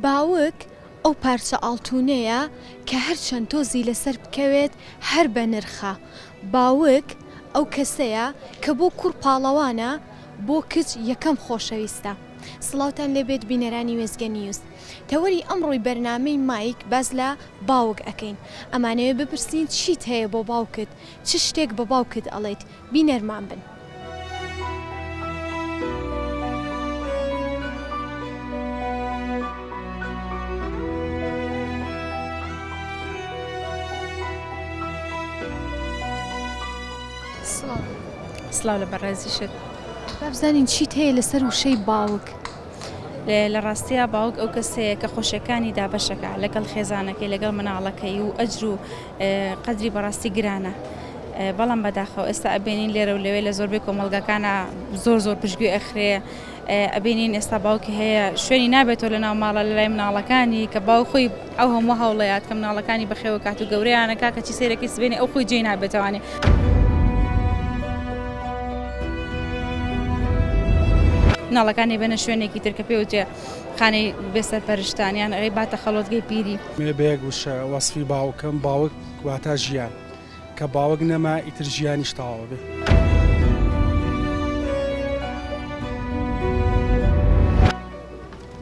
باوک ئەو پارچە ئاڵتونەیە کە هەرچەند تۆزی لەسەر بکەوێت هەر بە نرخە. باوک ئەو کەسەیە کە بۆ کوڕ پاڵەوانە، بۆ کچ یەکەم خۆشەویستە. سڵاوتان لێبێت بینەرانی وێزگە نیوز. تەوەری ئەمڕۆی بەرنامەی مایک باز لە باوک ئەکەین. ئەمانەوێ بپرسین چیت هەیە بۆ باوکت، چ شتێک بە باوکت ئەڵێیت؟ بینەرمان بن. سڵاو لە بەڕێزیشت. بابزانین چیت هەیە لەسەر وشەی باوک؟ لە ڕاستیە باوک ئەو کەسەیە کە خۆشیەکانی دابەشەکە لەگەڵ خێزانەکەی، لەگەڵ مناڵەکەی و ئەجر و قەدری بەڕاستی گرانە. بەڵام بەداخەوە ئێستا ئەبێنین لێرە و لەوێ لە زۆربەی کۆمەڵگەکانە زۆر پشتگوێ ئەخرێ. ئەبێنین ئێستا باوکی هەیە شوێنی نابێتەوە لە ناو ماڵە لە لای مناڵەکانی کە باوک خۆی ئەو هەموو هەوڵەیات کە مناڵەکانی بەخێوە کات و گەورەیانەکە کەچی سەیرەکەی سبێنێ ئەو خۆی جێی نابێتەوانێ. مناڵەکانی بێنە شوێنێکی تر کە پێوتێ خانەی بێسەر پەرشتانیان ئەوەی باتە خەڵۆتگەی پیری. بەیەک وشە وەسفی باوکم، باوک واتە ژیان، کە باوک نەما ئیتر ژیانیش تەواو بێ.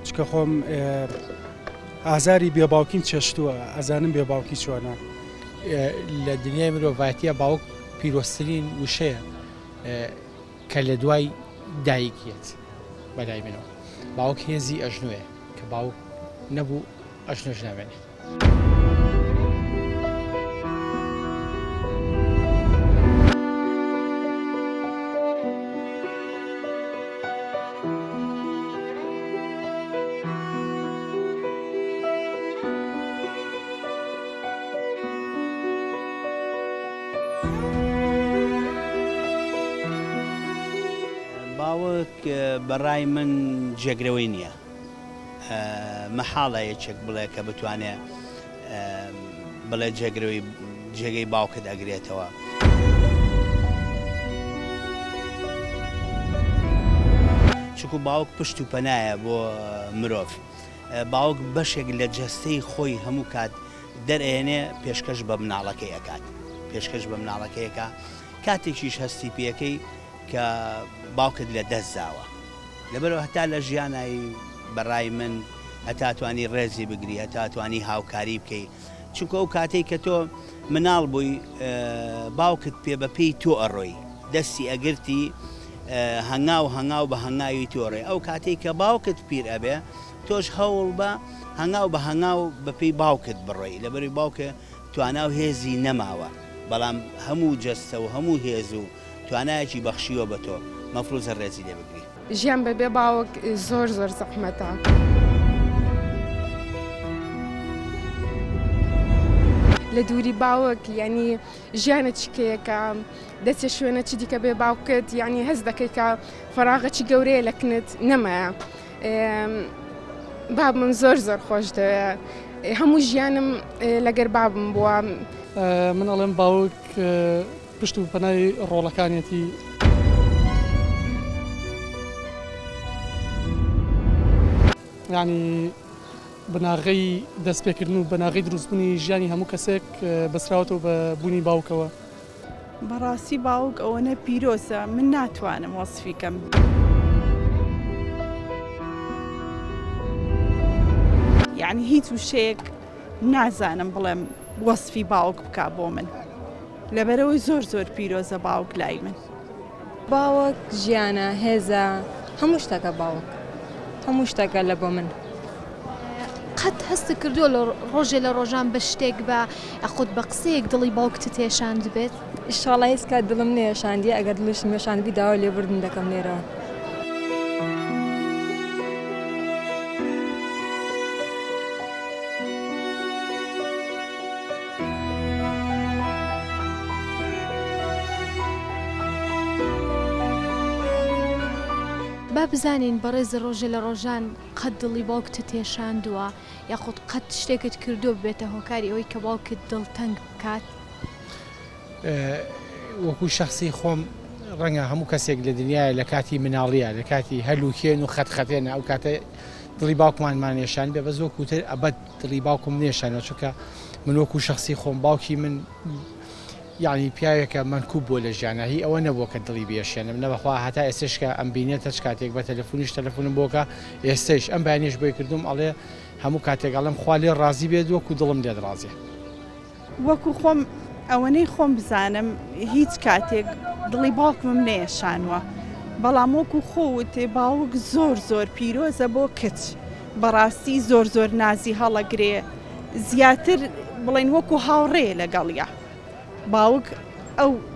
چکە خۆم ئازاری بێباوکیم چێشتووە، ئەزانم بێباوکی چۆنە. لە دنیای مرۆڤایەتیە باوک پیرۆستترین وشەیە کە لە دوای دایکیت بەلای منەوە. باوک هێزی ئەژنوێ کە باوک نەبوو ئەژنۆش نامێنێت. باوک بەڕای من جێگرەوەی نییە. مەحاڵە یەکێک بڵێ کە بتوانێت بڵێ جێگەی باوکت ئەگرێتەوە. چونکو باوک پشت و پەنایە بۆ مرۆڤ. باوک بەشێک لە جەستەی خۆی هەموو کات دەرئێنێ پێشکەش بە مناڵەکەی ئەکات، پێشکەش بە مناڵەکەیەکە. کاتێکیش هەستی پێەکەی کە باوکت لە دەست داوە. لەبەرەوە هەتا لە ژیانایی بەڕای من هەتاتوانی ڕێزی بگری، هەتاتوانی هاوکاری بکەی. چونکە ئەو کاتێک کە تۆ مناڵ بووی باوکت پێ بەپێی تۆ ئەڕۆی، دەستی ئەگرتی هەنگاو بە هەنگاوی تۆڕێ. ئەو کاتێک کە باوکت پیر ئەبێ تۆش هەوڵ بە هەنگاو بەپێی باوکت بڕۆی. لەبەری باوکە تواناو هێزی نەماوە، بەڵام هەموو جەستە و هەموو هێز و توانایەکی بەخشیوە بە تۆ مەفروزە ڕێزی لێ بگری. ژیان بەبێ باوک زۆر زەحمەتە. لە دووری باوک یعنی ژیانە چکەیەکە دەچێ شوێنە چ دیکە بێ باوکت، یعنی هەز دەکەی کە فەراغەکی گەورەیە لە کنت نەمایە. بابم زۆر خۆش دەوێ، هەموو ژیانم لەگەر بابم بووە. من ئەڵێم باوک پشت و پەنای ڕۆڵەکانێتی. یعنی بناغەی دەستپێکردن و بەناغی دروستبوونی ژیانی هەموو کەسێک بەسراوەتەوە بە بوونی باوکەوە. بەڕاستی باوک ئەوەنە پیرۆزە من ناتوانم وەسفیکەم. یعنی هیچ وشەیەک نازانم بڵێم وەسفی باوک بکا بۆ من، لەبەرەوەی زۆر پیرۆزە باوک لای من. باوک ژیانە، هێزە، هەموو شتەکە باوک، هەموو شتەکە لە بۆ من. قەت هەستە کردووە لە ڕۆژێ لە ڕۆژان بە شتێک بە ئەخۆت بە قسەیەک دڵی باوکتت هێشاند بێت؟ ئیشاڵڵا هیچ کات دڵم نێشاندی، ئەگەر دڵشم هێشاندبی داوا لێبوردن دەکەم لێرە. با بزانین بەڕێز ڕۆژێ لە ڕۆژان قەت دڵی باوکتت هێشاندووە یاخود قەت شتێکت کردو بێتە هۆکاری ئەوەی کە باوکت دڵتەنگ بکات؟ وەکو شخصی خۆم ڕەنگە هەموو کەسێک لە دنیای لە کاتی مناڵیە، لە کاتی هەلوکێن و خەتخەتێنە ئەو کاتە دڵی باوکمانمان نێشان بێ بە زۆر کوتر ئەبەت دڵی باوکم نێشانەوە چونکە من وەکو شخصی خۆم باوکی من یعنی پیاوێکە منکوب بۆ لە ژیانە هی ئەوە نەبووە کە دڵی بێشێنم نەبەخوا هەتا ئێستشکە ئەم بینێتە چ کاتێک بە تەلەفۆنیش تەلەفۆنم بۆکە ئێستش ئەم بەیانێش بۆی کردوم ئەڵێ هەموو کاتێک ئەڵم خوا لێ ڕازی بێت وەکو دڵم لێت ڕازیە وەکو خۆم ئەوەنەی خۆم بزانم هیچ کاتێک دڵی باوکمم نێشانوە بەڵام وەکو خۆوتێ باوک زۆر پیرۆزە بۆ کچ بەڕاستی زۆر نازی هەڵەگرێ زیاتر بڵێن وەکو هاوڕێ لەگەڵیە باوک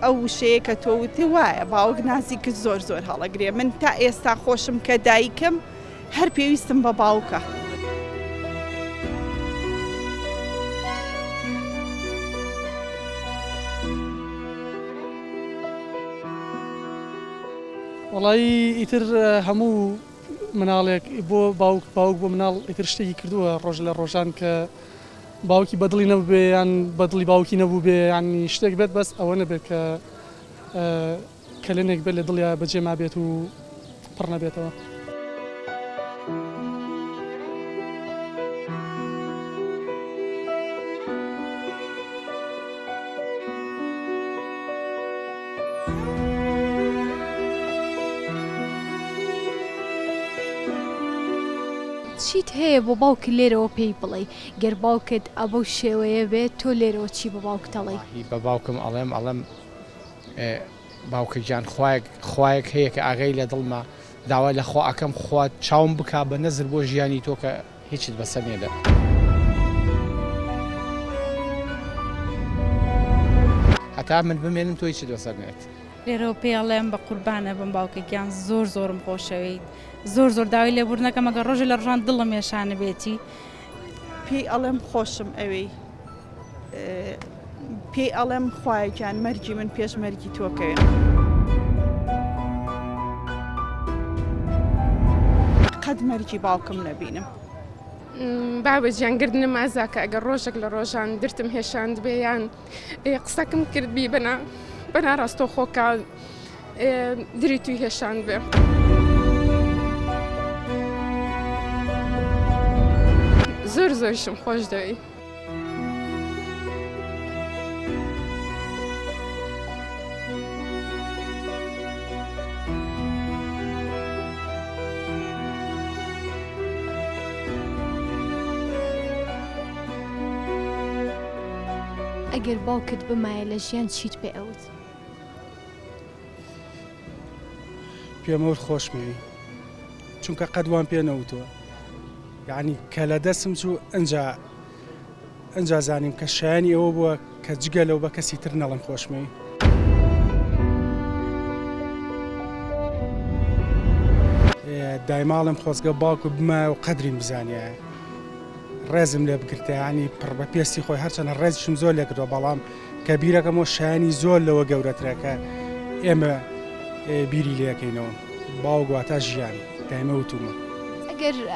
ئەو شەیە کە تۆوتێ وایە باوک نازی کە زۆر هەڵەگرێ من تا ئێستا خۆشم کە دایکم هەر پێویستم بە باوکە. وڵی ئیتر هەموو مناڵێک بۆ باوک بۆ مناڵ ئیتر شتێکی کردووە ڕۆژ لە ڕۆژان کە باوکی بەدڵی نەبووبێ یان بەدڵی باوکی نەبوو بێ ینی شتێک بێت بەس ئەوە نەبێت کە کەلێنێک بێت لە دڵیا بەجێ ما بێت و پڕ نەبێتەوە. چیت هەیە بۆ باوکت لێرەوە پێی بڵێ گەر باوکت ئەبەو شێوەیە بێت تۆ لێرەوە چی بە باوک دەڵێ؟ بە باوکم ئەڵێم باوکە گیان خوایەک هەیە کە ئاگای لە دڵما داوا لە خوا ئەەکەم خوات چاوم بک بە نەزر بۆ ژیانی تۆ کە هیچت بەسەر نێدە. هەتا من بمێنم تۆ هیچت بەسەر نێت. لێرەوە پێڵێم بە قوربانە بم باوکێکیان زۆرم خۆشەویت زۆر داوای لێبوورنەکەم ئەگە ڕۆژێ لە ڕۆژان دڵم ێشانە بێتی پێی ئەڵێم خۆشم ئەوەی پێی ئەڵێم خوایەکیان مەرگی من پێش مەرگی تۆکەوێ. قەت مەرگی باوکم نەبینم. بابە گیانگردنە مازاکە ئەگەر ڕۆژێک لە ڕۆژان درتم هێشاند بێ یان قسەکەم کردبی بەنا ڕاستۆ خۆکە دری توی هێشاند بێ. زۆرشم خۆش دەوی. ئەگەر باوکت بمایە لە ژیان چیت پێ ئەوت؟ پێمەوت خۆشمەوی چونکە قەدوان پێ نەوتووە یعنی کە لە دەستم چوو ئەنجا زانیم کە شایانی ئەوە بووە کە جگە لەو بە کەسی تر نەڵم خۆشمەوی. دایماڵم خۆزگە باوکو بمایە و قەدریم بزانیە ڕێزم لێ بگرتە ینی پڕ بە پێستی خۆی هەرچەنە ڕێزیشم زۆر لێ کردووە بەڵام کە بیرەکەمەوە شایانی زۆر لەوە گەورەترەکە ئێمە بیری لێەکەینەوە باوک واتە ژیان دایمە وتومە.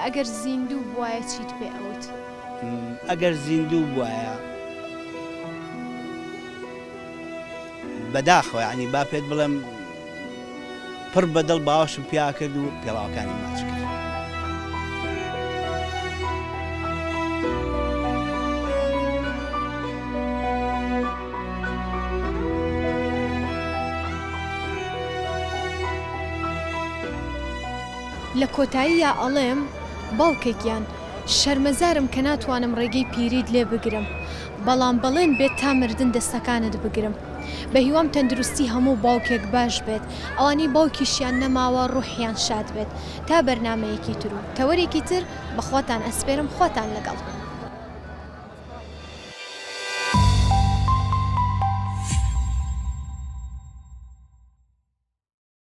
ئەگەر زیندوو بواە چیت پێ ئەوت؟ ئەگەر زیندوو بواە بەداخەوە ینی با پێت بڵێم پڕ بەدڵ باوشم پیا کرد و پێڵاوەکانی ماچ کرد. لە کۆتاییە ئەڵێم باوکێکیان شەرمەزارم کە ناتوانم ڕێگەی پیریت لێ بگرم بەڵام بەڵێن بێت تا مردن دەستەکانت بگرم بە هیوام تەندروستی هەموو باوکێک باش بێت ئەوانی باوکیشیان نەماوە ڕوحیان شاد بێت تا بەرنامەیەکی تر و تەوەرێکی تر بەخواتان ئەسپێرم خواتان لەگەڵ.